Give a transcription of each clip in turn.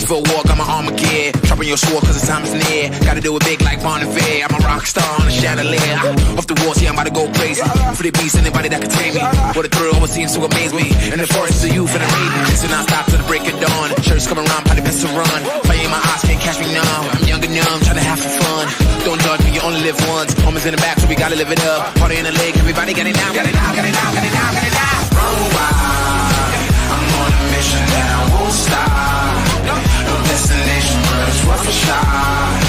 For a walk, got my armor gear. Dropping your sword cause the time is near. Gotta do it big like Bon Iver. I'm a rock star on a chandelier. Off the walls, yeah, I'm about to go crazy. For the beast, anybody that can tame me. What a thrill, what seems to amaze me. In the forest, the youth and the raven. Listen, I stop till the break of dawn. Shirts coming around, probably best to run. Fire in my eyes, can't catch me now. I'm young and numb, trying to have some fun. Don't judge me, you only live once. Homies in the back, so we gotta live it up. Party in the leg, everybody get it now, get it now, get it now, get it now, get it now. Run wild, I'm on a mission and I won't stop. No destination, but it's worth a shot.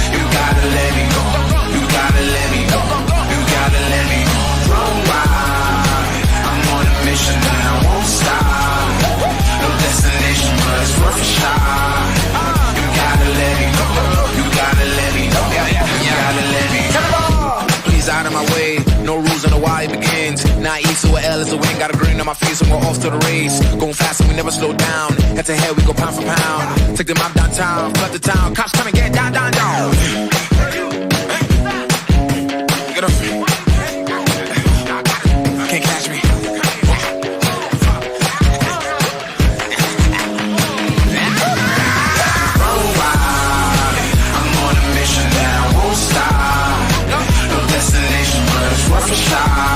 You gotta let me go. You gotta let me go. You gotta let me go. Run wild. I'm on a mission and I won't stop. No destination, but it's worth a shot. You gotta let me go. You gotta let me go. You gotta let me go. Please out of my way. No rules on the why it begins. Not E, so a L is a win. Got a grin on my face and we're off to the race. Going fast and we never slow down. Head to head, we go pound for pound. Take them out downtown, flood the town. Cops come and get down, down, down. Get up. Can't catch me. Run wild. I'm on a mission that I won't stop. No destination, but it's worth a shot.